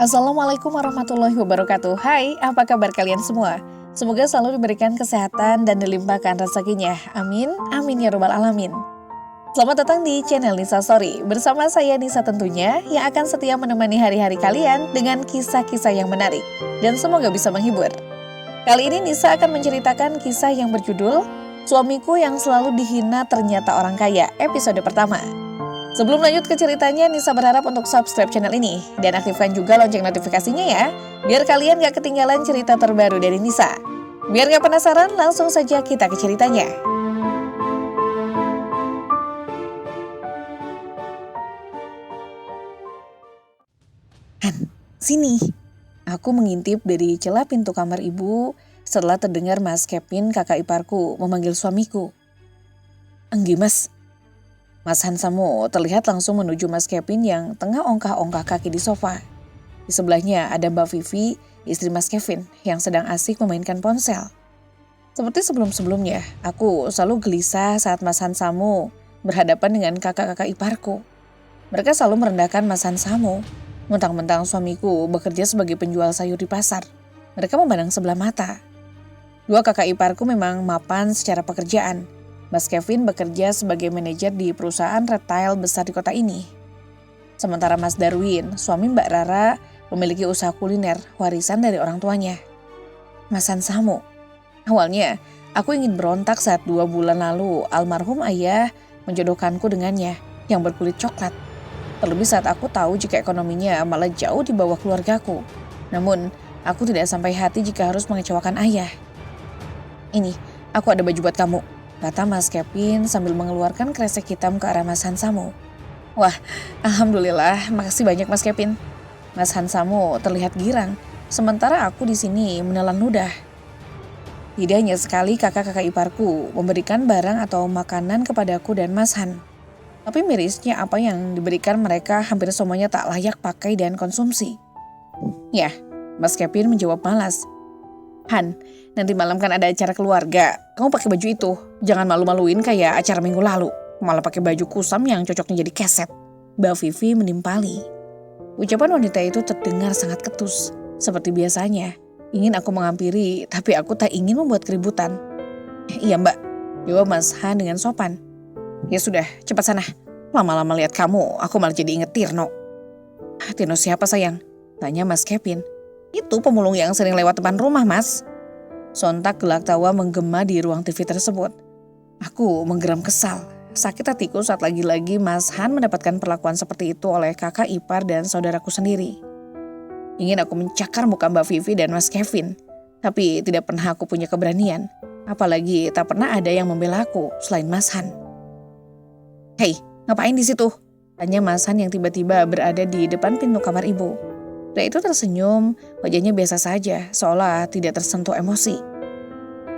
Assalamualaikum warahmatullahi wabarakatuh. Hai, apa kabar kalian semua? Semoga selalu diberikan kesehatan dan dilimpahkan rezekinya. Amin, amin ya robbal alamin. Selamat datang di channel Nisa Story. Bersama saya Nisa tentunya, yang akan setia menemani hari-hari kalian dengan kisah-kisah yang menarik. Dan semoga bisa menghibur. Kali ini Nisa akan menceritakan kisah yang berjudul Suamiku yang selalu dihina ternyata orang kaya, episode pertama. Sebelum lanjut ke ceritanya, Nisa berharap untuk subscribe channel ini dan aktifkan juga lonceng notifikasinya ya, biar kalian gak ketinggalan cerita terbaru dari Nisa. Biar gak penasaran, langsung saja kita ke ceritanya. Han, sini. Aku mengintip dari celah pintu kamar ibu setelah terdengar Mas Kevin, kakak iparku, memanggil suamiku. Enggi mas. Mas Hansamu terlihat langsung menuju Mas Kevin yang tengah ongkah-ongkah kaki di sofa. Di sebelahnya ada Mbak Vivi, istri Mas Kevin, yang sedang asik memainkan ponsel. Seperti sebelum-sebelumnya, aku selalu gelisah saat Mas Hansamu berhadapan dengan kakak-kakak iparku. Mereka selalu merendahkan Mas Hansamu, mentang-mentang suamiku bekerja sebagai penjual sayur di pasar. Mereka memandang sebelah mata. Dua kakak iparku memang mapan secara pekerjaan. Mas Kevin bekerja sebagai manajer di perusahaan retail besar di kota ini. Sementara Mas Darwin, suami Mbak Rara, memiliki usaha kuliner warisan dari orang tuanya. Mas Hansamu, awalnya aku ingin berontak saat 2 bulan lalu almarhum ayah menjodohkanku dengannya yang berkulit coklat. Terlebih saat aku tahu jika ekonominya malah jauh di bawah keluargaku. Namun, aku tidak sampai hati jika harus mengecewakan ayah. Ini, aku ada baju buat kamu, kata Mas Kevin sambil mengeluarkan kresek hitam ke arah Mas Hansamu. Wah, alhamdulillah, makasih banyak Mas Kevin. Mas Hansamu terlihat girang, sementara aku di sini menelan ludah. Tidak hanya sekali kakak-kakak iparku memberikan barang atau makanan kepadaku dan Mas Han. Tapi mirisnya apa yang diberikan mereka hampir semuanya tak layak pakai dan konsumsi. Ya, Mas Kevin menjawab malas. Han, nanti malam kan ada acara keluarga. Kamu pakai baju itu. Jangan malu-maluin kayak acara minggu lalu. Malah pakai baju kusam yang cocoknya jadi keset. Mbak Vivi menimpali. Ucapan wanita itu terdengar sangat ketus. Seperti biasanya. Ingin aku menghampiri, tapi aku tak ingin membuat keributan. Iya mbak, jawab Mas Han dengan sopan. Ya sudah, cepat sana. Lama-lama lihat kamu, aku malah jadi inget Tirno. Tirno siapa sayang? Tanya Mas Kevin. Itu pemulung yang sering lewat depan rumah mas. Sontak gelak tawa menggema di ruang TV tersebut. Aku menggeram kesal. Sakit hatiku saat lagi-lagi Mas Han mendapatkan perlakuan seperti itu oleh kakak ipar dan saudaraku sendiri. Ingin aku mencakar muka Mbak Vivi dan Mas Kevin. Tapi tidak pernah aku punya keberanian. Apalagi tak pernah ada yang membela aku selain Mas Han. Hei, ngapain di situ? Tanya Mas Han yang tiba-tiba berada di depan pintu kamar ibu. Pria itu tersenyum, wajahnya biasa saja, seolah tidak tersentuh emosi.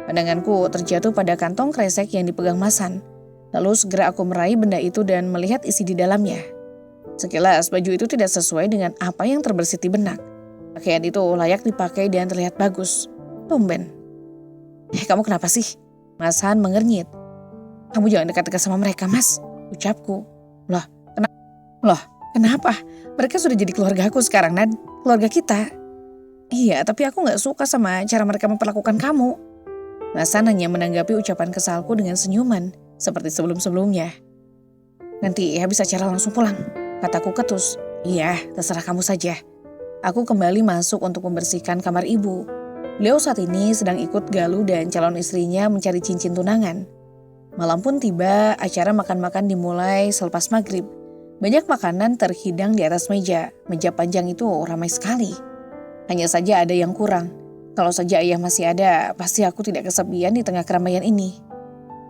Pandanganku terjatuh pada kantong kresek yang dipegang Mas Han. Lalu segera aku meraih benda itu dan melihat isi di dalamnya. Sekilas baju itu tidak sesuai dengan apa yang terbersit di benak. Pakaian itu layak dipakai dan terlihat bagus. Tumben. Kamu kenapa sih? Mas Han mengernyit. Kamu jangan dekat-dekat sama mereka mas, ucapku. Loh, kenapa? Mereka sudah jadi keluarga aku sekarang, Nad. Keluarga kita. Iya, tapi aku gak suka sama cara mereka memperlakukan kamu. Mas Han hanya menanggapi ucapan kesalku dengan senyuman, seperti sebelum-sebelumnya. Nanti habis acara langsung pulang, kataku ketus. Iya, terserah kamu saja. Aku kembali masuk untuk membersihkan kamar ibu. Beliau saat ini sedang ikut Galuh dan calon istrinya mencari cincin tunangan. Malam pun tiba, acara makan-makan dimulai selepas maghrib. Banyak makanan terhidang di atas meja. Meja panjang itu ramai sekali. Hanya saja ada yang kurang. Kalau saja ayah masih ada, pasti aku tidak kesepian di tengah keramaian ini.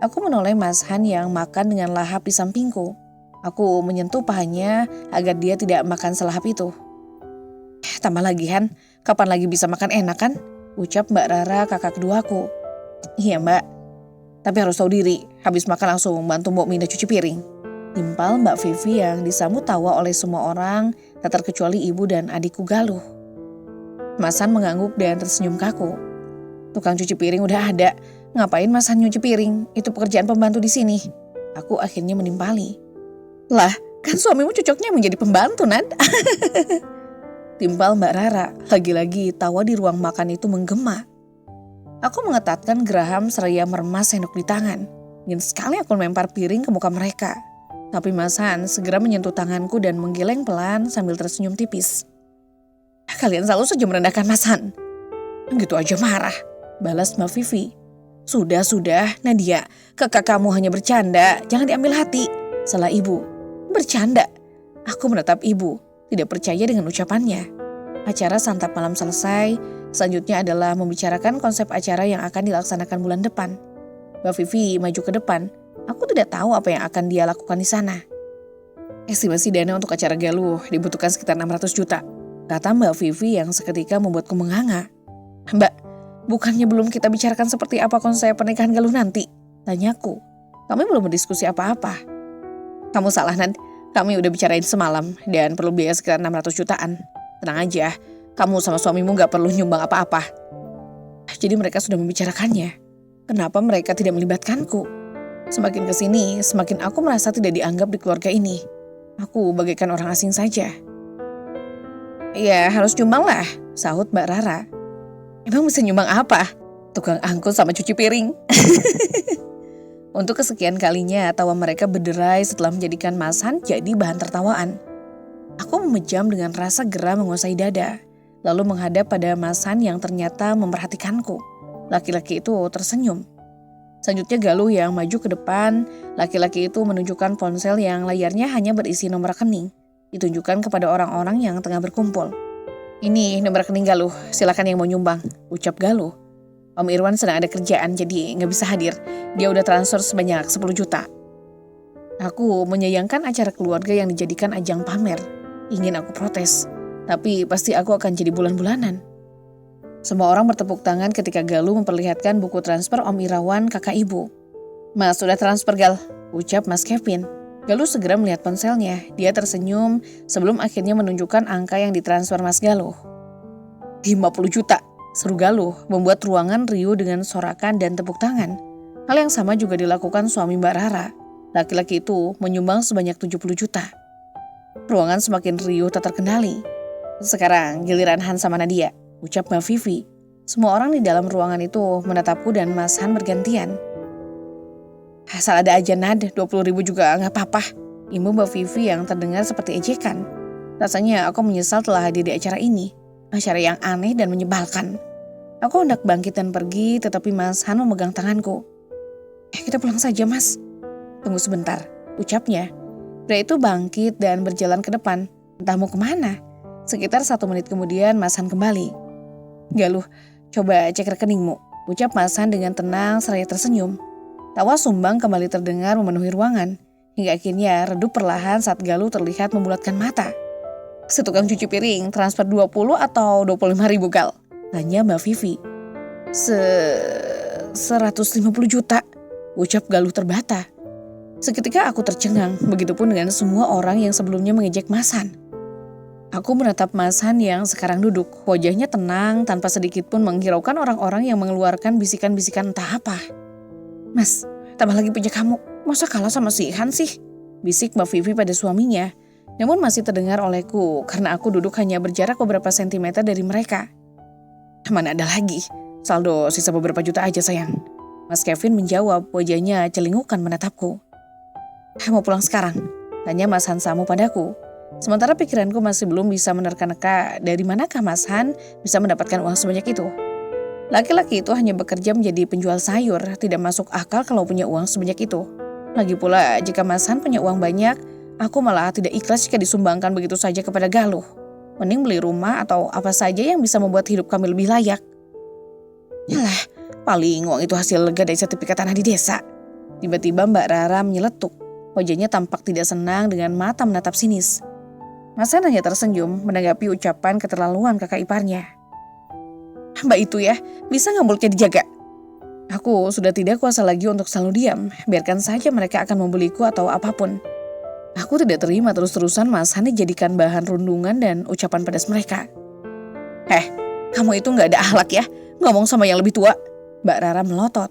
Aku menoleh Mas Han yang makan dengan lahap di sampingku. Aku menyentuh pahanya agar dia tidak makan selahap itu. Tambah lagi Han, kapan lagi bisa makan enak kan? Ucap Mbak Rara kakak keduaku. Iya mbak, tapi harus tahu diri. Habis makan langsung bantu Mbok Minda cuci piring. Timpal Mbak Vivi yang disambut tawa oleh semua orang, tak terkecuali ibu dan adikku Galuh. Mas Han mengangguk dan tersenyum kaku. Tukang cuci piring udah ada, ngapain Mas Han nyuci piring? Itu pekerjaan pembantu di sini. Aku akhirnya menimpali. Lah, kan suamimu cocoknya menjadi pembantu, Nad. Timpal Mbak Rara. Lagi-lagi tawa di ruang makan itu menggema. Aku mengetatkan geraham seraya meremas sendok di tangan. Ingin sekali aku melempar piring ke muka mereka. Tapi Mas Han segera menyentuh tanganku dan menggeleng pelan sambil tersenyum tipis. Kalian selalu saja merendahkan Mas Han. Gitu aja marah, balas Mbak Vivi. Sudah, Nadia, kakak kamu hanya bercanda, jangan diambil hati. Salah ibu. Bercanda? Aku menatap ibu, tidak percaya dengan ucapannya. Acara santap malam selesai, selanjutnya adalah membicarakan konsep acara yang akan dilaksanakan bulan depan. Mbak Vivi maju ke depan, aku tidak tahu apa yang akan dia lakukan di sana. Estimasi dana untuk acara Galuh dibutuhkan sekitar 600 juta, kata Mbak Vivi yang seketika membuatku menganga. Mbak, bukannya belum kita bicarakan seperti apa konsep pernikahan Galuh nanti? Tanyaku, kami belum berdiskusi apa-apa. Kamu salah, Nad. Kami udah bicarain semalam dan perlu biaya sekitar 600 jutaan. Tenang aja, kamu sama suamimu gak perlu nyumbang apa-apa. Jadi mereka sudah membicarakannya. Kenapa mereka tidak melibatkanku? Semakin kesini, semakin aku merasa tidak dianggap di keluarga ini. Aku bagaikan orang asing saja. Ya harus nyumbang lah, sahut Mbak Rara. Emang bisa nyumbang apa? Tukang angkut sama cuci piring. Untuk kesekian kalinya tawa mereka berderai setelah menjadikan Mas Han jadi bahan tertawaan. Aku memejam dengan rasa gerah menguasai dada, lalu menghadap pada Mas Han yang ternyata memperhatikanku. Laki-laki itu tersenyum. Selanjutnya Galuh yang maju ke depan, laki-laki itu menunjukkan ponsel yang layarnya hanya berisi nomor rekening. Ditunjukkan kepada orang-orang yang tengah berkumpul. Ini nomor rekening Galuh, silakan yang mau nyumbang, ucap Galuh. Om Irwan sedang ada kerjaan jadi gak bisa hadir. Dia udah transfer sebanyak 10 juta. Aku menyayangkan acara keluarga yang dijadikan ajang pamer. Ingin aku protes, tapi pasti aku akan jadi bulan-bulanan. Semua orang bertepuk tangan ketika Galuh memperlihatkan buku transfer Om Irawan kakak ibu. Mas sudah transfer Gal, ucap Mas Kevin. Galuh segera melihat ponselnya. Dia tersenyum sebelum akhirnya menunjukkan angka yang ditransfer Mas Galuh. 50 juta. Seru Galuh, membuat ruangan riuh dengan sorakan dan tepuk tangan. Hal yang sama juga dilakukan suami Mbak Rara. Laki-laki itu menyumbang sebanyak 70 juta. Ruangan semakin riuh tak terkendali. Sekarang giliran Han sama Nadia, ucap Mbak Vivi. Semua orang di dalam ruangan itu menatapku dan Mas Han bergantian. Asal ada aja Nad, 20 ribu juga gak apa-apa. Imbu Mbak Vivi yang terdengar seperti ejekan. Rasanya aku menyesal telah hadir di acara ini. Acara yang aneh dan menyebalkan. Aku hendak bangkit dan pergi, tetapi Mas Han memegang tanganku. Kita pulang saja Mas. Tunggu sebentar, ucapnya. Pria itu bangkit dan berjalan ke depan. Entah mau kemana. Sekitar 1 menit kemudian Mas Han kembali. Galuh, coba cek rekeningmu, ucap Mas Han dengan tenang seraya tersenyum. Tawa sumbang kembali terdengar memenuhi ruangan. Hingga akhirnya redup perlahan saat Galuh terlihat membulatkan mata. Setukang cuci piring transfer 20 atau 25 ribu Gal? Tanya Mbak Vivi. 150 juta, ucap Galuh terbata. Seketika aku tercengang, begitupun dengan semua orang yang sebelumnya mengejek Mas Han. Aku menatap Mas Han yang sekarang duduk, wajahnya tenang tanpa sedikit pun menghiraukan orang-orang yang mengeluarkan bisikan-bisikan entah apa. Mas, tambah lagi punya kamu, masa kalah sama si Han sih? Bisik Mbak Vivi pada suaminya. Namun masih terdengar olehku karena aku duduk hanya berjarak beberapa sentimeter dari mereka. Mana ada lagi, saldo sisa beberapa juta aja sayang. Mas Kevin menjawab, wajahnya celingukan menatapku. Mau pulang sekarang? Tanya Mas Han Samu padaku. Sementara pikiranku masih belum bisa menerka-neka dari manakah Mas Han bisa mendapatkan uang sebanyak itu. Laki-laki itu hanya bekerja menjadi penjual sayur, tidak masuk akal kalau punya uang sebanyak itu. Lagi pula jika Mas Han punya uang banyak, aku malah tidak ikhlas jika disumbangkan begitu saja kepada Galuh. Mending beli rumah atau apa saja yang bisa membuat hidup kami lebih layak. Yalah, paling uang itu hasil lega dari sertifikat tanah di desa. Tiba-tiba Mbak Rara menyeletuk. Wajahnya tampak tidak senang dengan mata menatap sinis. Mas Han hanya tersenyum menanggapi ucapan keterlaluan kakak iparnya. Mbak itu ya, bisa gak mulutnya dijaga? Aku sudah tidak kuasa lagi untuk selalu diam. Biarkan saja mereka akan membuliku atau apapun. Aku tidak terima terus-terusan Mas Han dijadikan bahan rundungan dan ucapan pedas mereka. Kamu itu gak ada akhlak ya, ngomong sama yang lebih tua. Mbak Rara melotot.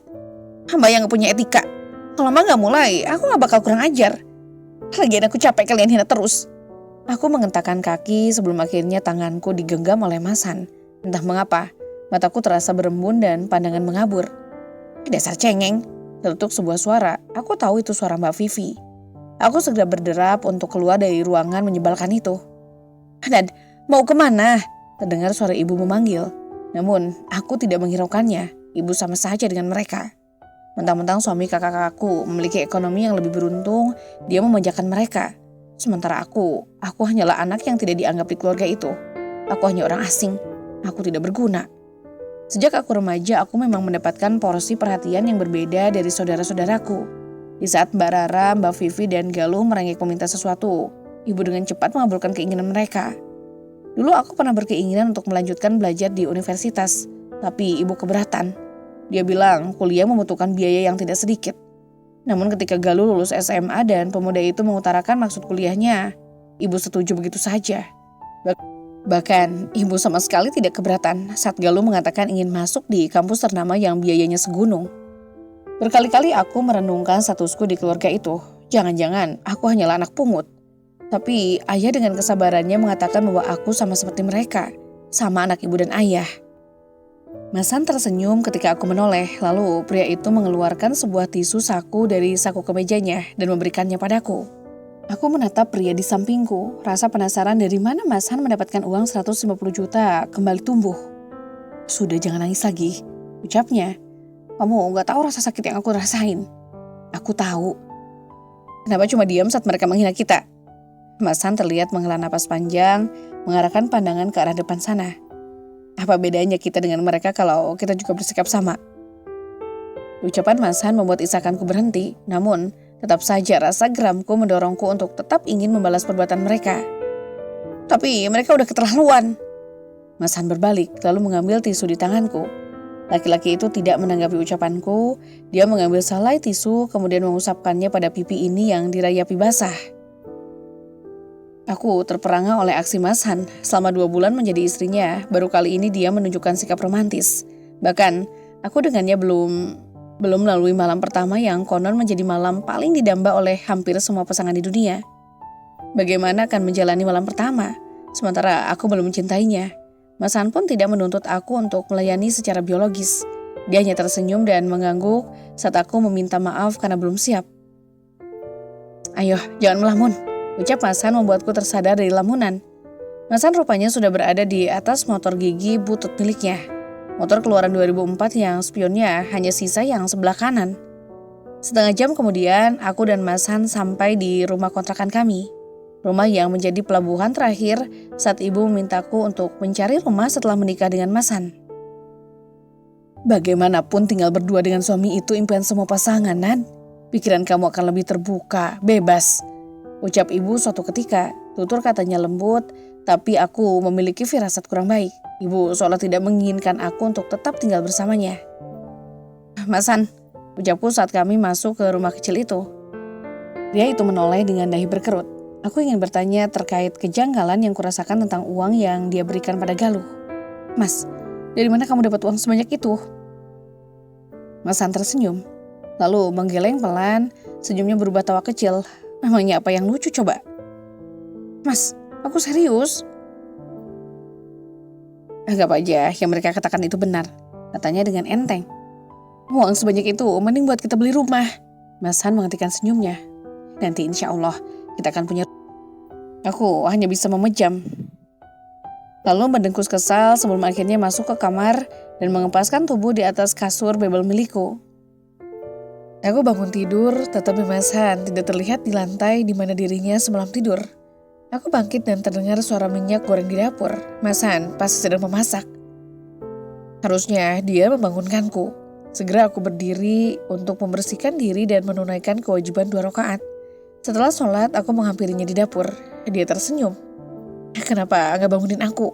Mbak yang gak punya etika. Kalau Mbak gak mulai, aku gak bakal kurang ajar. Lagian aku capek kalian hina terus. Aku mengentakkan kaki sebelum akhirnya tanganku digenggam oleh Mas Han. Entah mengapa, mataku terasa berembun dan pandangan mengabur. Dasar cengeng, tertutup sebuah suara. Aku tahu itu suara Mbak Vivi. Aku segera berderap untuk keluar dari ruangan menyebalkan itu. "Hanan, mau kemana?" Terdengar suara ibu memanggil. Namun, aku tidak menghiraukannya. Ibu sama saja dengan mereka. Mentang-mentang suami kakak-kakakku memiliki ekonomi yang lebih beruntung, dia memanjakan mereka. Sementara aku hanyalah anak yang tidak dianggap di keluarga itu. Aku hanya orang asing. Aku tidak berguna. Sejak aku remaja, aku memang mendapatkan porsi perhatian yang berbeda dari saudara-saudaraku. Di saat Mbak Rara, Mbak Vivi, dan Galuh merengek meminta sesuatu, ibu dengan cepat mengabulkan keinginan mereka. Dulu aku pernah berkeinginan untuk melanjutkan belajar di universitas, tapi ibu keberatan. Dia bilang kuliah membutuhkan biaya yang tidak sedikit. Namun ketika Galuh lulus SMA dan pemuda itu mengutarakan maksud kuliahnya, ibu setuju begitu saja. Bahkan ibu sama sekali tidak keberatan saat Galuh mengatakan ingin masuk di kampus ternama yang biayanya segunung. Berkali-kali aku merenungkan statusku di keluarga itu. Jangan-jangan aku hanyalah anak pungut. Tapi ayah dengan kesabarannya mengatakan bahwa aku sama seperti mereka, sama anak ibu dan ayah. Mas Han tersenyum ketika aku menoleh, lalu pria itu mengeluarkan sebuah tisu saku dari saku kemejanya dan memberikannya padaku. Aku menatap pria di sampingku, rasa penasaran dari mana Mas Han mendapatkan uang 150 juta kembali tumbuh. "Sudah, jangan nangis lagi," ucapnya. "Kamu gak tahu rasa sakit yang aku rasain." "Aku tahu." "Kenapa cuma diam saat mereka menghina kita?" Mas Han terlihat menghela napas panjang, mengarahkan pandangan ke arah depan sana. "Apa bedanya kita dengan mereka kalau kita juga bersikap sama?" Ucapan Mas Han membuat isakanku berhenti, namun tetap saja rasa geramku mendorongku untuk tetap ingin membalas perbuatan mereka. "Tapi mereka udah keterlaluan." Mas Han berbalik, lalu mengambil tisu di tanganku. Laki-laki itu tidak menanggapi ucapanku, dia mengambil selai tisu kemudian mengusapkannya pada pipi ini yang dirayapi basah. Aku terperangah oleh aksi Mas Han. Selama 2 bulan menjadi istrinya, baru kali ini dia menunjukkan sikap romantis. Bahkan, aku dengannya belum melalui malam pertama yang konon menjadi malam paling didamba oleh hampir semua pasangan di dunia. Bagaimana akan menjalani malam pertama, sementara aku belum mencintainya? Mas Han pun tidak menuntut aku untuk melayani secara biologis. Dia hanya tersenyum dan mengangguk saat aku meminta maaf karena belum siap. "Ayo, jangan melamun," ucap Mas Han membuatku tersadar dari lamunan. Mas Han rupanya sudah berada di atas motor gigi butut miliknya. Motor keluaran 2004 yang spionnya hanya sisa yang sebelah kanan. Setengah jam kemudian, aku dan Mas Han sampai di rumah kontrakan kami. Rumah yang menjadi pelabuhan terakhir saat ibu memintaku untuk mencari rumah setelah menikah dengan Mas Han. "Bagaimanapun tinggal berdua dengan suami itu impian semua pasangan, Nan. Pikiran kamu akan lebih terbuka, bebas," ucap ibu suatu ketika. Tutur katanya lembut, tapi aku memiliki firasat kurang baik. Ibu seolah tidak menginginkan aku untuk tetap tinggal bersamanya. "Mas Han," ucapku saat kami masuk ke rumah kecil itu. Dia itu menoleh dengan dahi berkerut. Aku ingin bertanya terkait kejanggalan yang kurasakan tentang uang yang dia berikan pada Galuh. "Mas, dari mana kamu dapat uang sebanyak itu?" Mas Han tersenyum, lalu menggeleng pelan, senyumnya berubah tawa kecil. "Memangnya apa yang lucu coba?" "Mas, aku serius." "Anggap aja yang mereka katakan itu benar," katanya dengan enteng. "Uang sebanyak itu mending buat kita beli rumah." Mas Han menghentikan senyumnya. "Nanti insya Allah kita akan punya." Aku hanya bisa memejam. Lalu mendengkus kesal sebelum akhirnya masuk ke kamar dan mengempaskan tubuh di atas kasur bebel milikku. Aku bangun tidur, tetapi Mas Han tidak terlihat di lantai di mana dirinya semalam tidur. Aku bangkit dan terdengar suara minyak goreng di dapur. Mas Han pasti sedang memasak. Harusnya dia membangunkanku. Segera aku berdiri untuk membersihkan diri dan menunaikan kewajiban 2 rakaat. Setelah sholat, aku menghampirinya di dapur. Dia tersenyum. "Kenapa gak bangunin aku?"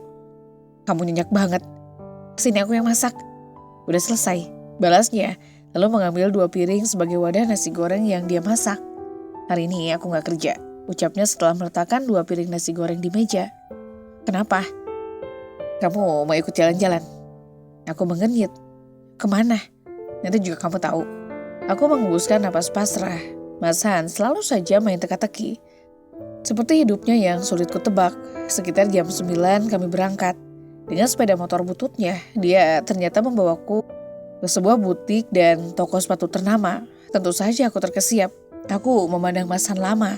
"Kamu nyenyak banget. Sini aku yang masak." "Udah selesai," balasnya, lalu mengambil 2 piring sebagai wadah nasi goreng yang dia masak. "Hari ini aku gak kerja," ucapnya setelah meletakkan 2 piring nasi goreng di meja. "Kenapa?" "Kamu mau ikut jalan-jalan?" Aku mengenyit. "Kemana?" "Nanti juga kamu tahu." Aku menghembuskan napas pasrah. Mas Han selalu saja main teka-teki. Seperti hidupnya yang sulit kutebak, sekitar jam 9 kami berangkat. Dengan sepeda motor bututnya, dia ternyata membawaku ke sebuah butik dan toko sepatu ternama. Tentu saja aku terkesiap. Aku memandang Mas Han lama.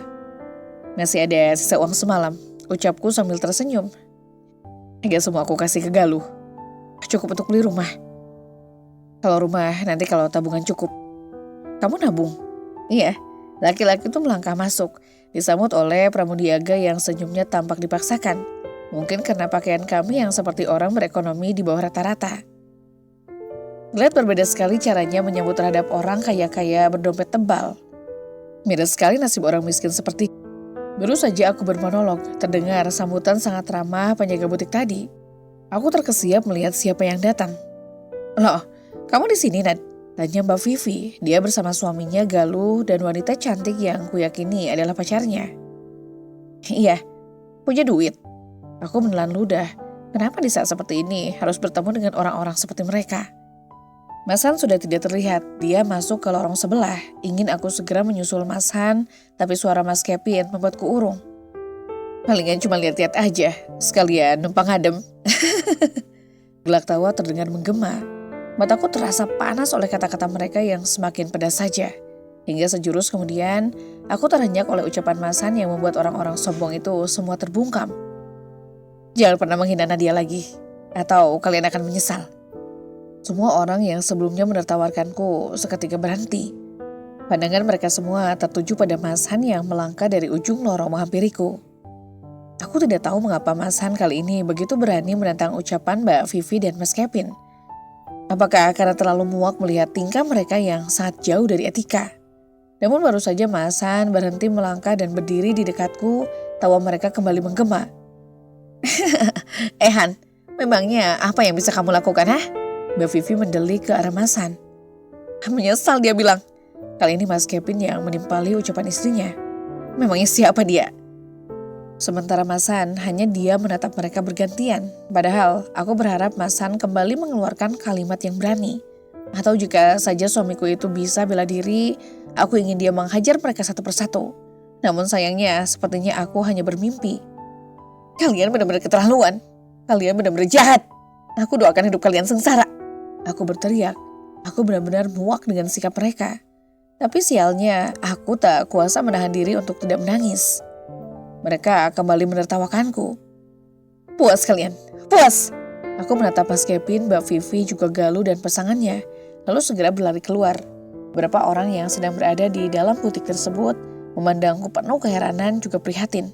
Masih ada sisa uang semalam, ucapku sambil tersenyum. Hingga semua aku kasih ke Galuh. Cukup untuk beli rumah. Kalau rumah, nanti kalau tabungan cukup. Kamu nabung? Iya, laki-laki itu melangkah masuk, disambut oleh pramudiaga yang senyumnya tampak dipaksakan. Mungkin karena pakaian kami yang seperti orang berekonomi di bawah rata-rata. Lihat berbeda sekali caranya menyambut terhadap orang kaya-kaya berdompet tebal. Beda sekali nasib orang miskin seperti. Baru saja aku bermonolog, terdengar sambutan sangat ramah penjaga butik tadi. Aku terkesiap melihat siapa yang datang. Loh, kamu di sini, Nad? Tanya Mbak Vivi. Dia bersama suaminya Galuh dan wanita cantik yang kuyakini adalah pacarnya. Iya, punya duit. Aku menelan ludah. Kenapa di saat seperti ini harus bertemu dengan orang-orang seperti mereka? Mas Han sudah tidak terlihat. Dia masuk ke lorong sebelah. Ingin aku segera menyusul Mas Han, tapi suara Mas Kevin membuatku urung. Palingan cuma lihat-lihat aja, sekalian numpang adem. Gelak tawa terdengar menggema. Mataku terasa panas oleh kata-kata mereka yang semakin pedas saja. Hingga sejurus kemudian, aku terhenyak oleh ucapan Mas Han yang membuat orang-orang sombong itu semua terbungkam. Jangan pernah menghina Nadia lagi, atau kalian akan menyesal. Semua orang yang sebelumnya menertawakanku seketika berhenti. Pandangan mereka semua tertuju pada Mas Han yang melangkah dari ujung lorong menghampiriku. Aku tidak tahu mengapa Mas Han kali ini begitu berani menentang ucapan Mbak Vivi dan Mas Kevin. Apakah karena terlalu muak melihat tingkah mereka yang sangat jauh dari etika? Namun baru saja Mas Han berhenti melangkah dan berdiri di dekatku, tawa mereka kembali menggema. Han, memangnya apa yang bisa kamu lakukan, ha? Mbak Vivi mendelik ke arah Mas Han. Menyesal dia bilang. Kali ini Mas Kevin yang menimpali ucapan istrinya. Memangnya siapa dia? Sementara Mas Han hanya dia menatap mereka bergantian. Padahal aku berharap Mas Han kembali mengeluarkan kalimat yang berani. Atau jika saja suamiku itu bisa bela diri, aku ingin dia menghajar mereka satu persatu. Namun sayangnya sepertinya aku hanya bermimpi. Kalian benar-benar keterlaluan. Kalian benar-benar jahat. Aku doakan hidup kalian sengsara. Aku berteriak. Aku benar-benar muak dengan sikap mereka. Tapi sialnya, aku tak kuasa menahan diri untuk tidak menangis. Mereka kembali menertawakanku. Puas kalian, puas. Aku menatap Mas Kevin, Mbak Vivi, juga Galuh dan pasangannya. Lalu segera berlari keluar. Beberapa orang yang sedang berada di dalam butik tersebut memandangku penuh keheranan juga prihatin.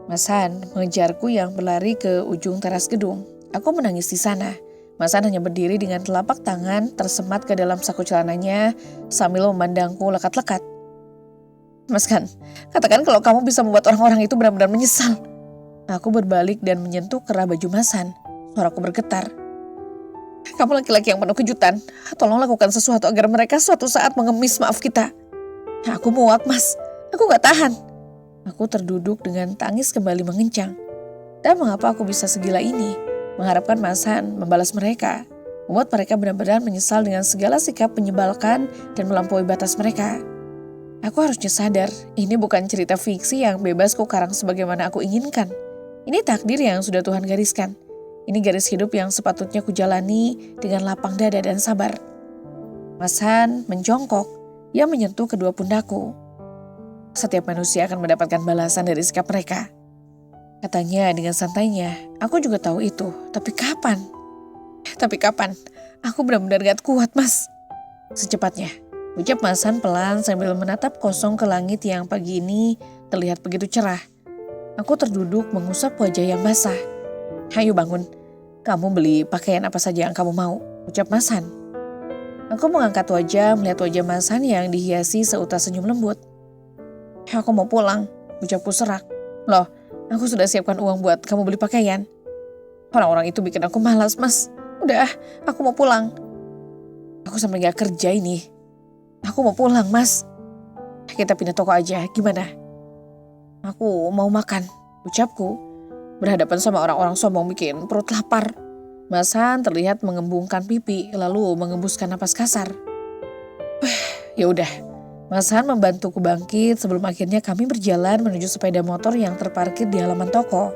Mas Han mengejarku yang berlari ke ujung teras gedung. Aku menangis di sana. Mas Han hanya berdiri dengan telapak tangan tersemat ke dalam saku celananya sambil memandangku lekat-lekat. Mas Han, katakan kalau kamu bisa membuat orang-orang itu benar-benar menyesal. Aku berbalik dan menyentuh kerah baju Mas Han. Suaraku bergetar. Kamu laki-laki yang penuh kejutan. Tolong lakukan sesuatu agar mereka suatu saat mengemis maaf kita. Aku muak, Mas. Aku gak tahan. Aku terduduk dengan tangis kembali mengencang. Dan mengapa aku bisa segila ini? Mengharapkan Mas Han membalas mereka. Membuat mereka benar-benar menyesal dengan segala sikap menyebalkan dan melampaui batas mereka. Aku harusnya sadar, ini bukan cerita fiksi yang bebas kukarang sebagaimana aku inginkan. Ini takdir yang sudah Tuhan gariskan. Ini garis hidup yang sepatutnya kujalani dengan lapang dada dan sabar. Mas Han menjongkok, ia menyentuh kedua pundakku. Setiap manusia akan mendapatkan balasan dari sikap mereka. Katanya dengan santainya, aku juga tahu itu, tapi kapan? Tapi kapan? Aku benar-benar gak kuat, Mas. Secepatnya, ucap Mas Han pelan sambil menatap kosong ke langit yang pagi ini terlihat begitu cerah. Aku terduduk mengusap wajah yang basah. Ayo bangun, kamu beli pakaian apa saja yang kamu mau, ucap Mas Han. Aku mengangkat wajah melihat wajah Mas Han yang dihiasi seutas senyum lembut. Aku mau pulang, ucapku serak. Loh, aku sudah siapkan uang buat kamu beli pakaian. Orang-orang itu bikin aku malas, Mas. Udah, aku mau pulang. Aku sampai gak kerja ini. Aku mau pulang, Mas. Kita pindah toko aja, gimana? Aku mau makan, ucapku. Berhadapan sama orang-orang sombong bikin perut lapar. Mas Han terlihat mengembungkan pipi, lalu mengembuskan napas kasar. Ya udah, Mas Han membantuku bangkit sebelum akhirnya kami berjalan menuju sepeda motor yang terparkir di halaman toko.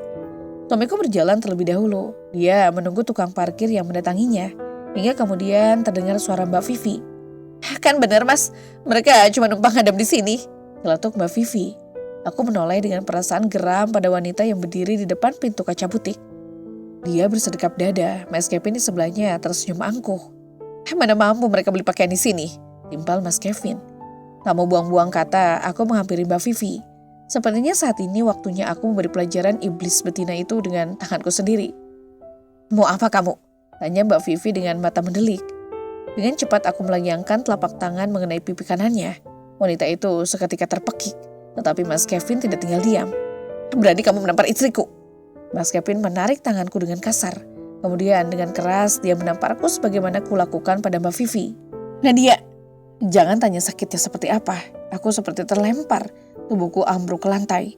Suamiku berjalan terlebih dahulu. Dia menunggu tukang parkir yang mendatanginya. Hingga kemudian terdengar suara Mbak Vivi. Kan benar mas, mereka cuma numpang hadap di sini, celetuk Mbak Vivi. Aku menoleh dengan perasaan geram pada wanita yang berdiri di depan pintu kaca butik. Dia bersedekap dada, Mas Kevin di sebelahnya tersenyum angkuh. Mana mampu mereka beli pakaian di sini, timpal Mas Kevin. Tak mau buang-buang kata, aku menghampiri Mbak Vivi. Sepertinya saat ini waktunya aku memberi pelajaran iblis betina itu dengan tanganku sendiri. Mau apa kamu? Tanya Mbak Vivi dengan mata mendelik. Dengan cepat aku melayangkan telapak tangan mengenai pipi kanannya. Wanita itu seketika terpekik, tetapi Mas Kevin tidak tinggal diam. Berani kamu menampar istriku? Mas Kevin menarik tanganku dengan kasar. Kemudian dengan keras dia menamparku sebagaimana kulakukan pada Mbak Vivi. Nadia, jangan tanya sakitnya seperti apa. Aku seperti terlempar, tubuhku ambruk ke lantai.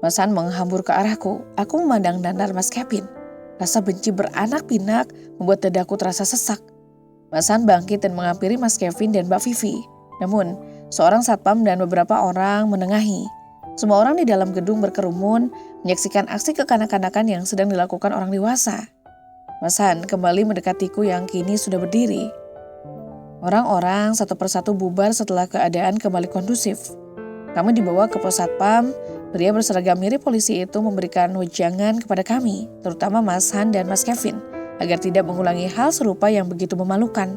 Mas Han menghambur ke arahku. Aku memandang danar Mas Kevin. Rasa benci beranak pinak membuat dadaku terasa sesak. Mas Han bangkit dan menghampiri Mas Kevin dan Mbak Vivi. Namun, seorang satpam dan beberapa orang menengahi. Semua orang di dalam gedung berkerumun menyaksikan aksi kekanak-kanakan yang sedang dilakukan orang dewasa. Mas Han kembali mendekatiku yang kini sudah berdiri. Orang-orang satu persatu bubar setelah keadaan kembali kondusif. Kami dibawa ke pos satpam. Pria berseragam mirip polisi itu memberikan wejangan kepada kami, terutama Mas Han dan Mas Kevin, agar tidak mengulangi hal serupa yang begitu memalukan.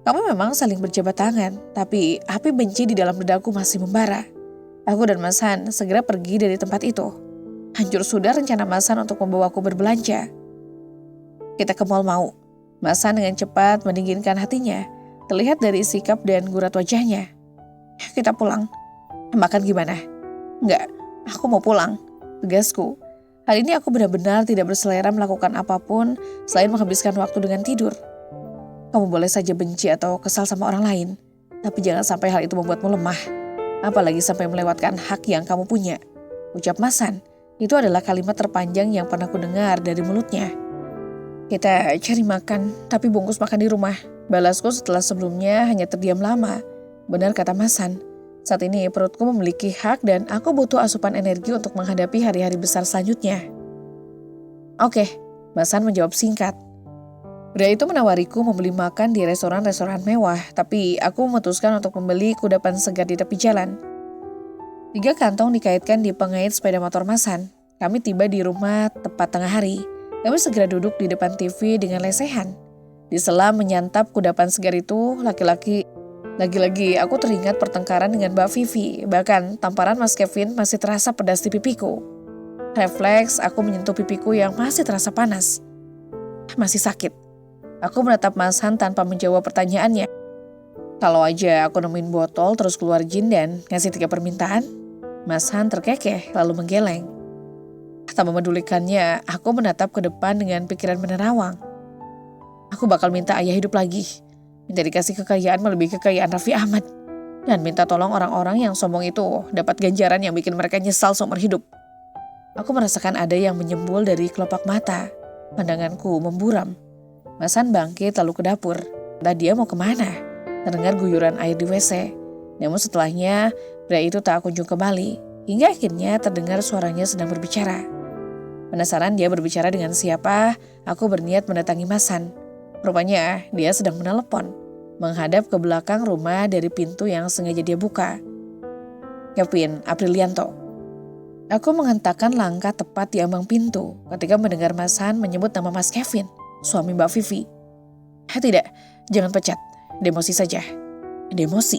Kami memang saling berjabat tangan, tapi api benci di dalam dadaku masih membara. Aku dan Mas Han segera pergi dari tempat itu. Hancur sudah rencana Mas Han untuk membawaku berbelanja. Kita ke mall mau. Mas Han dengan cepat mendinginkan hatinya, terlihat dari sikap dan gurat wajahnya. Kita pulang. Makan gimana? Enggak, aku mau pulang, tegasku. Hari ini aku benar-benar tidak berselera melakukan apapun selain menghabiskan waktu dengan tidur. Kamu boleh saja benci atau kesal sama orang lain, tapi jangan sampai hal itu membuatmu lemah. Apalagi sampai melewatkan hak yang kamu punya. Ucap Mas Han, itu adalah kalimat terpanjang yang pernah ku dengar dari mulutnya. Kita cari makan, tapi bungkus makan di rumah. Balasku setelah sebelumnya hanya terdiam lama. Benar kata Mas Han. Saat ini perutku memiliki hak dan aku butuh asupan energi untuk menghadapi hari-hari besar selanjutnya. Oke, Mas Han menjawab singkat. Pria itu menawariku membeli makan di restoran-restoran mewah, tapi aku memutuskan untuk membeli kudapan segar di tepi jalan. 3 kantong dikaitkan di pengait sepeda motor Mas Han. Kami tiba di rumah tepat tengah hari. Kami segera duduk di depan TV dengan lesehan. Di sela menyantap kudapan segar itu, lagi-lagi aku teringat pertengkaran dengan Mbak Vivi. Bahkan tamparan Mas Kevin masih terasa pedas di pipiku. Refleks aku menyentuh pipiku yang masih terasa panas. Masih sakit. Aku menatap Mas Han tanpa menjawab pertanyaannya. Kalau aja aku nemuin botol terus keluar jin dan ngasih 3 permintaan. Mas Han terkekeh lalu menggeleng. Tak memedulikannya, aku menatap ke depan dengan pikiran menerawang. Aku bakal minta ayah hidup lagi. Minta dikasih kekayaan melebihi kekayaan Raffi Ahmad. Dan minta tolong orang-orang yang sombong itu dapat ganjaran yang bikin mereka nyesal seumur hidup. Aku merasakan ada yang menyembul dari kelopak mata. Pandanganku memburam. Mas Han bangkit lalu ke dapur. Entah dia mau kemana. Terdengar guyuran air di WC. Namun setelahnya pria itu tak kunjung kembali. Hingga akhirnya terdengar suaranya sedang berbicara. Penasaran dia berbicara dengan siapa, aku berniat mendatangi Mas Han. Rupanya dia sedang menelepon, menghadap ke belakang rumah dari pintu yang sengaja dia buka. Kevin Aprilianto. Aku menghentakkan langkah tepat di ambang pintu ketika mendengar Mas Han menyebut nama Mas Kevin, suami Mbak Vivi. Tidak, jangan pecat, demosi saja. Demosi.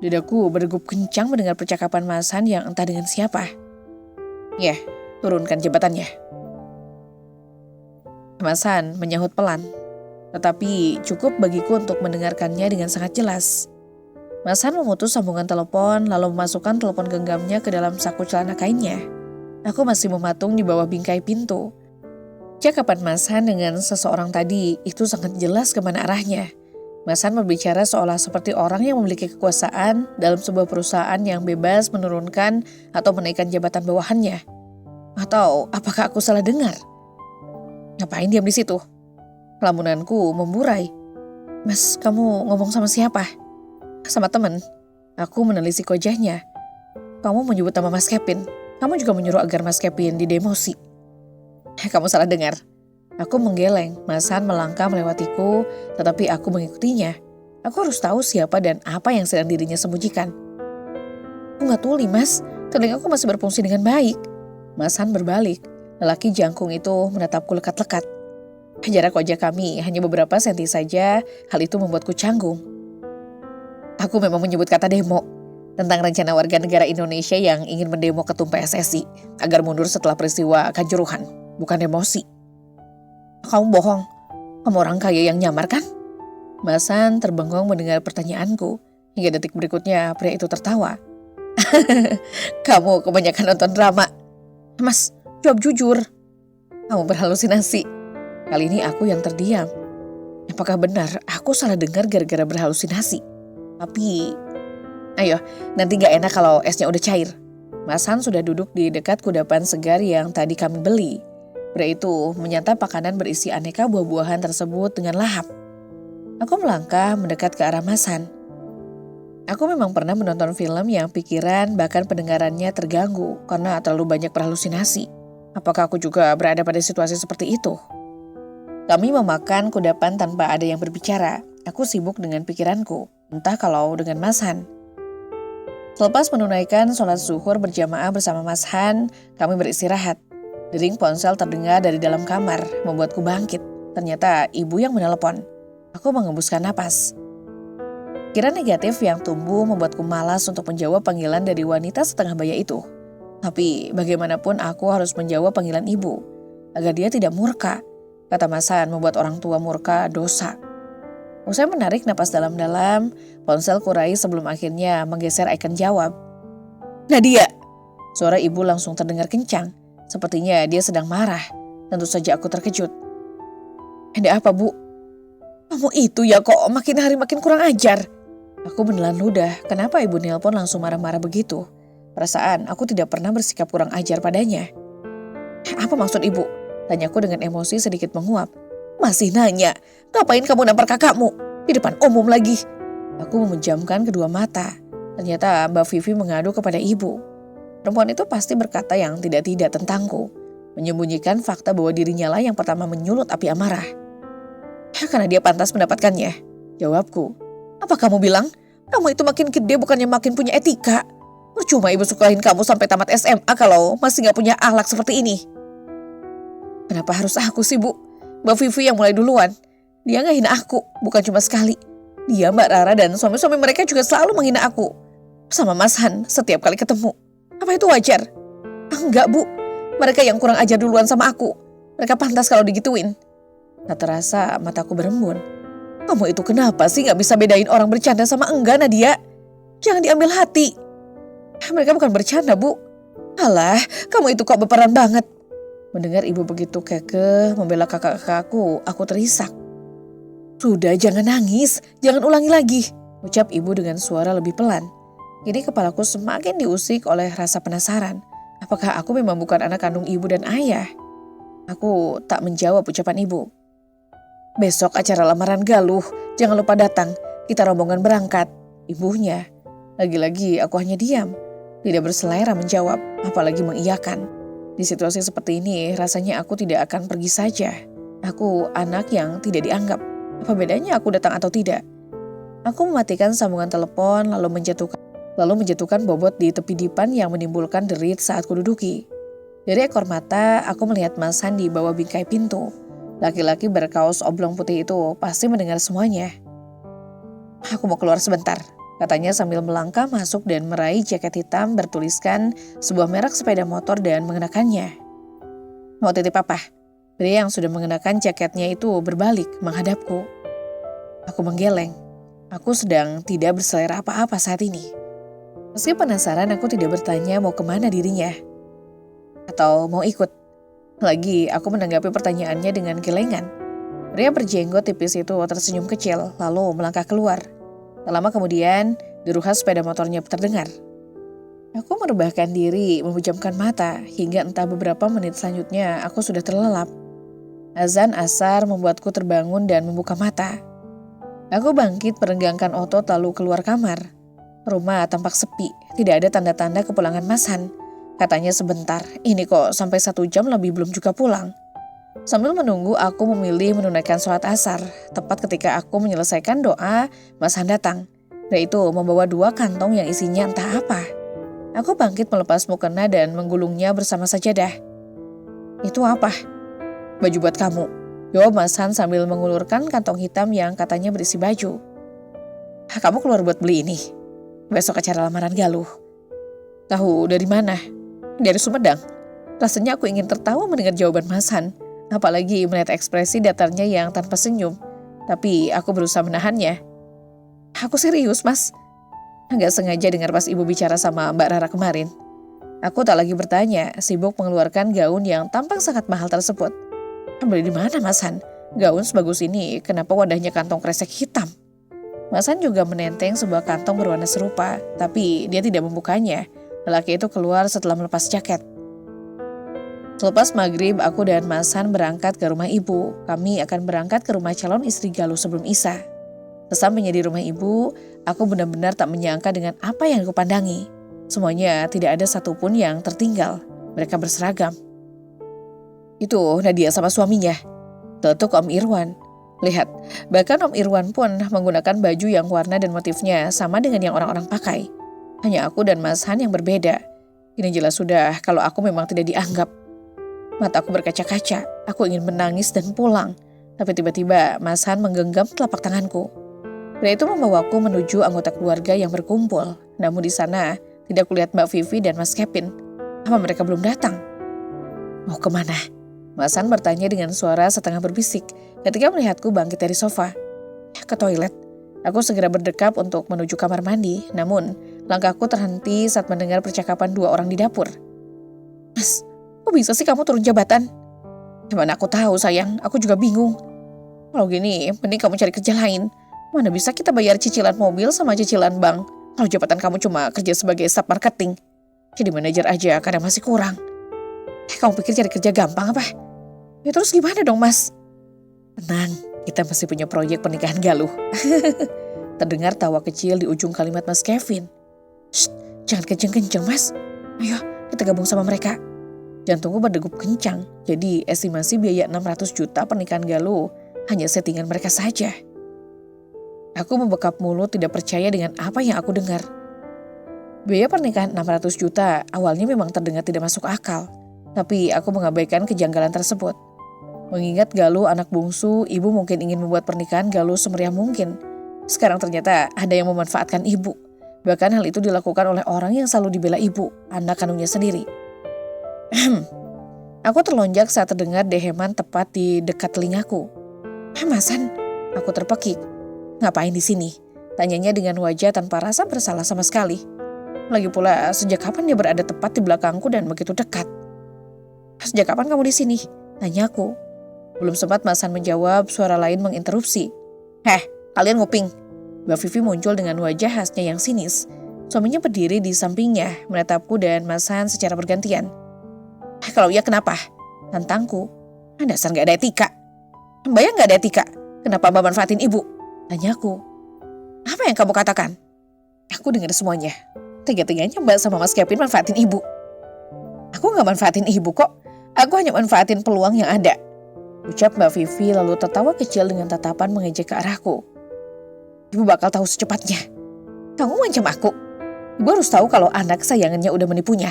Dadaku berdegup kencang mendengar percakapan Mas Han yang entah dengan siapa. Ya, turunkan jabatannya. Mas Han menyahut pelan. Tetapi cukup bagiku untuk mendengarkannya dengan sangat jelas. Mas Han memutus sambungan telepon lalu memasukkan telepon genggamnya ke dalam saku celana kainnya. Aku masih mematung di bawah bingkai pintu. Cakapan Mas Han dengan seseorang tadi itu sangat jelas kemana arahnya. Mas Han berbicara seolah seperti orang yang memiliki kekuasaan dalam sebuah perusahaan yang bebas menurunkan atau menaikkan jabatan bawahannya. Atau apakah aku salah dengar? Ngapain diam di situ? Lamunanku memburai. Mas, kamu ngomong sama siapa? Sama temen. Aku menelisik wajahnya. Kamu menyebut nama Mas Kevin. Kamu juga menyuruh agar Mas Kevin didemosi. Kamu salah dengar. Aku menggeleng. Mas Han melangkah melewatiku, tetapi aku mengikutinya. Aku harus tahu siapa dan apa yang sedang dirinya sembunyikan. Aku gak tuli, Mas. Telingaku masih berfungsi dengan baik. Mas Han berbalik. Lelaki jangkung itu menatapku lekat-lekat. Jarak wajah kami hanya beberapa senti saja, hal itu membuatku canggung. Aku memang menyebut kata demo tentang rencana warga negara Indonesia yang ingin mendemo ketum PSSI agar mundur setelah peristiwa Kanjuruhan, bukan emosi. Kamu bohong, kamu orang kaya yang nyamar kan? Mas Han terbengong mendengar pertanyaanku. Hingga detik berikutnya pria itu tertawa. Kamu kebanyakan nonton drama. Mas, jawab jujur. Kamu berhalusinasi. Kali ini aku yang terdiam. Apakah benar aku salah dengar gara-gara berhalusinasi? Tapi, ayo, nanti gak enak kalau esnya udah cair. Mas Han sudah duduk di dekat kudapan segar yang tadi kami beli. Pria itu menyantap makanan berisi aneka buah-buahan tersebut dengan lahap. Aku melangkah mendekat ke arah Mas Han. Aku memang pernah menonton film yang pikiran bahkan pendengarannya terganggu karena terlalu banyak berhalusinasi. Apakah aku juga berada pada situasi seperti itu? Kami memakan kudapan tanpa ada yang berbicara. Aku sibuk dengan pikiranku, entah kalau dengan Mas Han. Selepas menunaikan sholat zuhur berjamaah bersama Mas Han, kami beristirahat. Dering ponsel terdengar dari dalam kamar, membuatku bangkit. Ternyata ibu yang menelepon. Aku mengembuskan napas. Pikiran negatif yang tumbuh membuatku malas untuk menjawab panggilan dari wanita setengah baya itu. Tapi bagaimanapun aku harus menjawab panggilan ibu, agar dia tidak murka. Kata Mas Han, membuat orang tua murka dosa. Usai menarik napas dalam-dalam, ponsel kurai sebelum akhirnya menggeser icon jawab. Nadia! Suara ibu langsung terdengar kencang. Sepertinya dia sedang marah. Tentu saja aku terkejut. Ada apa, Bu? Kamu itu ya kok makin hari makin kurang ajar. Aku menelan ludah. Kenapa ibu nelpon langsung marah-marah begitu? Perasaan aku tidak pernah bersikap kurang ajar padanya. Apa maksud ibu? Tanyaku dengan emosi sedikit menguap. Masih nanya, ngapain kamu nampar kakakmu? Di depan umum lagi. Aku memejamkan kedua mata. Ternyata Mbak Vivi mengadu kepada ibu. Perempuan itu pasti berkata yang tidak-tidak tentangku. Menyembunyikan fakta bahwa dirinya lah yang pertama menyulut api amarah. Karena dia pantas mendapatkannya. Jawabku. Apa kamu bilang? Kamu itu makin gede bukannya makin punya etika. Percuma ibu sukain kamu sampai tamat SMA kalau masih gak punya akhlak seperti ini. Kenapa harus aku sih, Bu? Mbak Vivi yang mulai duluan. Dia gak hina aku, bukan cuma sekali. Dia, Mbak Rara dan suami-suami mereka juga selalu menghina aku. Sama Mas Han setiap kali ketemu. Apa itu wajar? Enggak, Bu. Mereka yang kurang ajar duluan sama aku. Mereka pantas kalau digituin. Tak terasa mataku berembun. Kamu itu kenapa sih gak bisa bedain orang bercanda sama enggak, Nadia? Jangan diambil hati. Mereka bukan bercanda, Bu. Alah, kamu itu kok berperan banget. Mendengar ibu begitu kekeh membela kakak-kakakku, aku terisak. Sudah, jangan nangis, jangan ulangi lagi, ucap ibu dengan suara lebih pelan. Kini kepalaku semakin diusik oleh rasa penasaran. Apakah aku memang bukan anak kandung ibu dan ayah? Aku tak menjawab ucapan ibu. Besok acara lamaran Galuh, jangan lupa datang, kita rombongan berangkat. Ibunya. Lagi-lagi aku hanya diam, tidak berselera menjawab, apalagi mengiyakan. Di situasi seperti ini, rasanya aku tidak akan pergi saja. Aku anak yang tidak dianggap. Apa bedanya aku datang atau tidak? Aku mematikan sambungan telepon lalu menjatuhkan bobot di tepi dipan yang menimbulkan derit saat kududuki. Dari ekor mata, aku melihat Mas Han di bawah bingkai pintu. Laki-laki berkaos oblong putih itu pasti mendengar semuanya. Aku mau keluar sebentar, katanya sambil melangkah masuk dan meraih jaket hitam bertuliskan sebuah merek sepeda motor dan mengenakannya. Mau titip apa? Pria yang sudah mengenakan jaketnya itu berbalik menghadapku. Aku menggeleng. Aku sedang tidak berselera apa-apa saat ini. Meski penasaran, aku tidak bertanya mau kemana dirinya. Atau mau ikut. Lagi aku menanggapi pertanyaannya dengan gelengan. Pria berjenggot tipis itu tersenyum kecil lalu melangkah keluar. Tak lama kemudian, deruhan sepeda motornya terdengar. Aku merebahkan diri, memejamkan mata, hingga entah beberapa menit selanjutnya aku sudah terlelap. Azan asar membuatku terbangun dan membuka mata. Aku bangkit merenggangkan otot lalu keluar kamar. Rumah tampak sepi, tidak ada tanda-tanda kepulangan Mas Han. Katanya sebentar, ini kok sampai 1 jam lebih belum juga pulang. Sambil menunggu, aku memilih menunaikan sholat asar. Tepat ketika aku menyelesaikan doa, Mas Han datang. Dia itu membawa 2 kantong yang isinya entah apa. Aku bangkit melepas mukena dan menggulungnya bersama sajadah. Itu apa? Baju buat kamu, jawab Mas Han sambil mengulurkan kantong hitam yang katanya berisi baju. Kamu keluar buat beli ini? Besok acara lamaran Galuh. Tahu dari mana? Dari Sumedang. Rasanya aku ingin tertawa mendengar jawaban Mas Han. Apalagi melihat ekspresi datarnya yang tanpa senyum. Tapi aku berusaha menahannya. Aku serius, Mas. Nggak sengaja dengar pas ibu bicara sama Mbak Rara kemarin. Aku tak lagi bertanya, sibuk mengeluarkan gaun yang tampak sangat mahal tersebut. Beli di mana, Mas Han? Gaun sebagus ini, kenapa wadahnya kantong kresek hitam? Mas Han juga menenteng sebuah kantong berwarna serupa, tapi dia tidak membukanya. Lelaki itu keluar setelah melepas jaket. Selepas maghrib, aku dan Mas Han berangkat ke rumah ibu. Kami akan berangkat ke rumah calon istri Galuh sebelum Isya. Sesampainya di rumah ibu, aku benar-benar tak menyangka dengan apa yang aku pandangi. Semuanya tidak ada satupun yang tertinggal. Mereka berseragam. Itu Nadia sama suaminya, tetuk Om Irwan. Lihat, bahkan Om Irwan pun menggunakan baju yang warna dan motifnya sama dengan yang orang-orang pakai. Hanya aku dan Mas Han yang berbeda. Ini jelas sudah kalau aku memang tidak dianggap. Mataku berkaca-kaca, aku ingin menangis dan pulang. Tapi tiba-tiba Mas Han menggenggam telapak tanganku. Dia itu membawaku menuju anggota keluarga yang berkumpul. Namun di sana tidak kulihat Mbak Vivi dan Mas Kevin. Apa mereka belum datang? Mau kemana? Mas Han bertanya dengan suara setengah berbisik ketika melihatku bangkit dari sofa. Ke toilet. Aku segera berdekap untuk menuju kamar mandi. Namun langkahku terhenti saat mendengar percakapan 2 orang di dapur. Mas, kok bisa sih kamu turun jabatan? Gimana aku tahu sayang, aku juga bingung. Kalau gini, mending kamu cari kerja lain. Mana bisa kita bayar cicilan mobil sama cicilan bank kalau jabatan kamu cuma kerja sebagai staf marketing. Jadi manajer aja karena masih kurang. Kamu pikir cari kerja gampang apa? Ya terus gimana dong Mas? Tenang, kita masih punya proyek pernikahan Galuh. Terdengar tawa kecil di ujung kalimat Mas Kevin. Shh, jangan kenceng-kenceng Mas. Ayo kita gabung sama mereka. Jantungku berdegup kencang. Jadi estimasi biaya 600 juta pernikahan Galuh hanya settingan mereka saja. Aku membekap mulut tidak percaya dengan apa yang aku dengar. Biaya pernikahan 600 juta awalnya memang terdengar tidak masuk akal. Tapi aku mengabaikan kejanggalan tersebut. Mengingat Galuh anak bungsu, ibu mungkin ingin membuat pernikahan Galuh semeriah mungkin. Sekarang ternyata ada yang memanfaatkan ibu. Bahkan hal itu dilakukan oleh orang yang selalu dibela ibu, anak kandungnya sendiri. Aku terlonjak saat terdengar deheman tepat di dekat telingaku. Mas Han, aku terpekik. Ngapain di sini? Tanyanya dengan wajah tanpa rasa bersalah sama sekali. Lagi pula, sejak kapan dia berada tepat di belakangku dan begitu dekat? Sejak kapan kamu di sini? Tanyaku. Belum sempat Mas Han menjawab, suara lain menginterupsi. Kalian nguping. Mbak Vivi muncul dengan wajah khasnya yang sinis. Suaminya berdiri di sampingnya, menatapku dan Mas Han secara bergantian. Kalau iya kenapa? Tantangku. Dasar gak ada etika. Mbak yang gak ada etika. Kenapa Mbak manfaatin ibu? Tanyaku. Apa yang kamu katakan? Aku dengar semuanya. Tega-teganya Mbak sama Mas Kevin manfaatin ibu. Aku gak manfaatin ibu kok. Aku hanya manfaatin peluang yang ada. Ucap Mbak Vivi lalu tertawa kecil dengan tatapan mengejek ke arahku. Ibu bakal tahu secepatnya. Kamu ngancam aku. Ibu harus tahu kalau anak kesayangannya udah menipunya.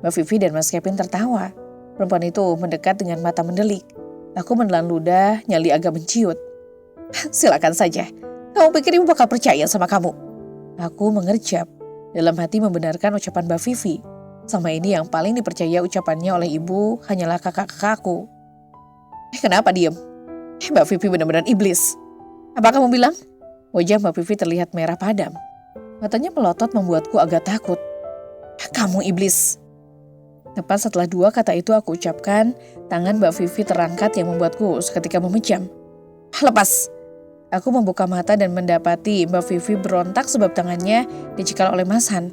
Mbak Vivi dan Mas Kevin tertawa. Perempuan itu mendekat dengan mata mendelik. Aku menelan ludah, nyali agak menciut. Silakan saja. Kamu pikir ibu bakal percaya sama kamu? Aku mengerjap. Dalam hati membenarkan ucapan Mbak Vivi. Sama ini yang paling dipercaya ucapannya oleh ibu hanyalah kakak-kakakku. Kenapa diem? Mbak Vivi benar-benar iblis. Apa kamu bilang? Wajah Mbak Vivi terlihat merah padam. Matanya melotot membuatku agak takut. Kamu iblis. Tepat setelah 2 kata itu aku ucapkan, tangan Mbak Vivi terangkat yang membuatku seketika memejam. Lepas. Aku membuka mata dan mendapati Mbak Vivi berontak sebab tangannya dicekal oleh Mas Han.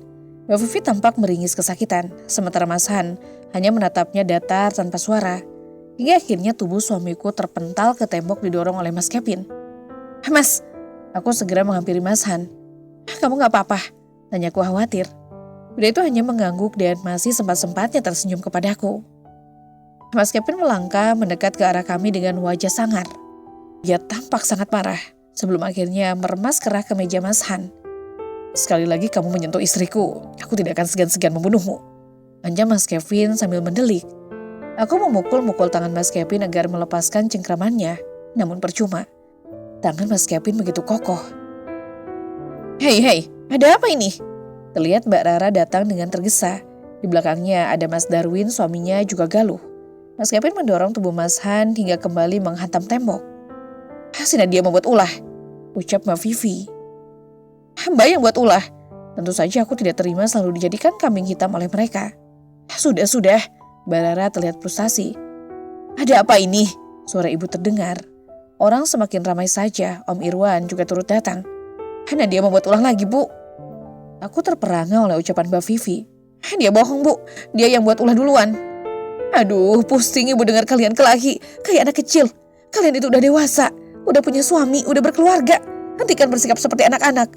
Mbak Vivi tampak meringis kesakitan, sementara Mas Han hanya menatapnya datar tanpa suara. Hingga akhirnya tubuh suamiku terpental ke tembok didorong oleh Mas Kevin. Mas, aku segera menghampiri Mas Han. Kamu gak apa-apa? Tanyaku khawatir. Bunda itu hanya mengangguk dan masih sempat-sempatnya tersenyum kepadaku. Mas Kevin melangkah mendekat ke arah kami dengan wajah sangar. Dia tampak sangat marah sebelum akhirnya meremas kerah ke meja Mas Han. Sekali lagi kamu menyentuh istriku, aku tidak akan segan-segan membunuhmu. Ancam Mas Kevin sambil mendelik. Aku memukul-mukul tangan Mas Kevin agar melepaskan cengkramannya, namun percuma. Tangan Mas Kevin begitu kokoh. Hei, ada apa ini? Terlihat Mbak Rara datang dengan tergesa. Di belakangnya ada Mas Darwin, suaminya juga galuh. Mas Kevin mendorong tubuh Mas Han hingga kembali menghantam tembok. Si Nadia membuat ulah, ucap Mbak Vivi. Mbak yang buat ulah. Tentu saja aku tidak terima selalu dijadikan kambing hitam oleh mereka. Sudah, Mbak Rara terlihat frustasi. Ada apa ini? Suara ibu terdengar. Orang semakin ramai saja, Om Irwan juga turut datang. Nadia membuat ulah lagi, Bu. Aku terperangah oleh ucapan Mbak Vivi. Dia bohong, Bu. Dia yang buat ulah duluan. Aduh, pusing ibu dengar kalian kelahi. Kayak anak kecil. Kalian itu udah dewasa. Udah punya suami, udah berkeluarga. Hentikan bersikap seperti anak-anak.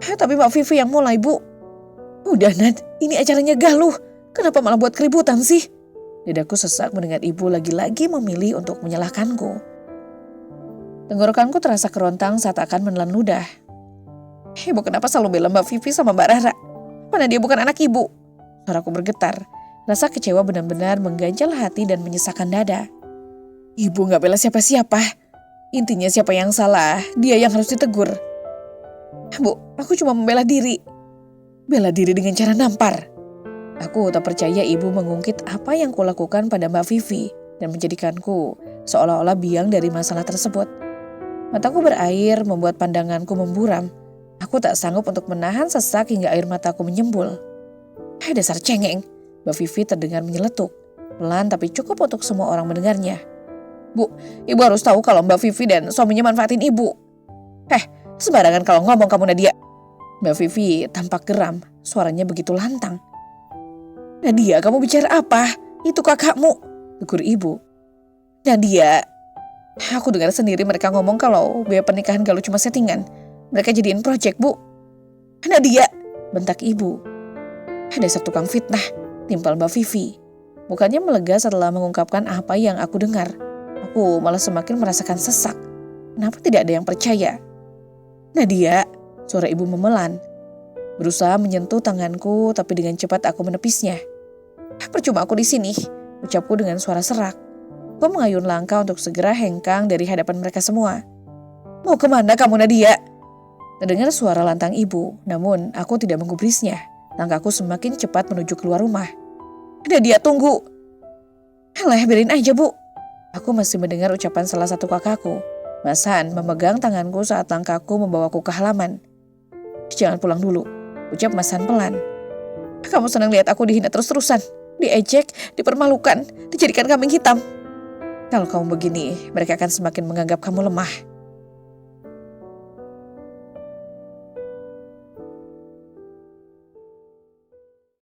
Tapi Mbak Vivi yang mulai, Bu. Udah, Nad. Ini acaranya galuh. Kenapa malah buat keributan sih? Dadaku sesak mendengar ibu lagi-lagi memilih untuk menyalahkanku. Tenggorokanku terasa kerontang saat akan menelan ludah. Ibu kenapa selalu bela Mbak Vivi sama Mbak Rara? Mana dia bukan anak ibu? Suaraku bergetar. Rasa kecewa benar-benar mengganjal hati dan menyesakkan dada. Ibu gak bela siapa-siapa. Intinya siapa yang salah, dia yang harus ditegur. Bu, aku cuma membela diri. Bela diri dengan cara nampar. Aku tak percaya ibu mengungkit apa yang kulakukan pada Mbak Vivi dan menjadikanku seolah-olah biang dari masalah tersebut. Mataku berair membuat pandanganku memburam. Aku tak sanggup untuk menahan sesak hingga air mataku menyembul. Dasar cengeng. Mbak Vivi terdengar menyeletuk. Pelan tapi cukup untuk semua orang mendengarnya. Bu, ibu harus tahu kalau Mbak Vivi dan suaminya manfaatin ibu. Sembarangan kalau ngomong kamu Nadia. Mbak Vivi tampak geram. Suaranya begitu lantang. Nadia, kamu bicara apa? Itu kakakmu. Tegur ibu. Nadia, aku dengar sendiri mereka ngomong kalau biaya pernikahan Galuh cuma settingan. Mereka jadiin proyek, Bu. Nadia, bentak ibu. Dasar tukang fitnah, timpal Mbak Vivi. Mukanya melega setelah mengungkapkan apa yang aku dengar. Aku malah semakin merasakan sesak. Kenapa tidak ada yang percaya? Nadia, suara ibu memelan. Berusaha menyentuh tanganku, tapi dengan cepat aku menepisnya. Percuma aku di sini, ucapku dengan suara serak. Aku mengayun langkah untuk segera hengkang dari hadapan mereka semua. Mau kemana kamu Nadia? Terdengar suara lantang ibu, namun aku tidak menggubrisnya. Langkahku semakin cepat menuju keluar rumah. Nadia, tunggu. Biarin aja, Bu. Aku masih mendengar ucapan salah satu kakakku. Mas Han memegang tanganku saat langkahku membawaku ke halaman. Jangan pulang dulu, ucap Mas Han pelan. Kamu senang lihat aku dihina terus-terusan, diejek, dipermalukan, dijadikan kambing hitam. Kalau kamu begini, mereka akan semakin menganggap kamu lemah.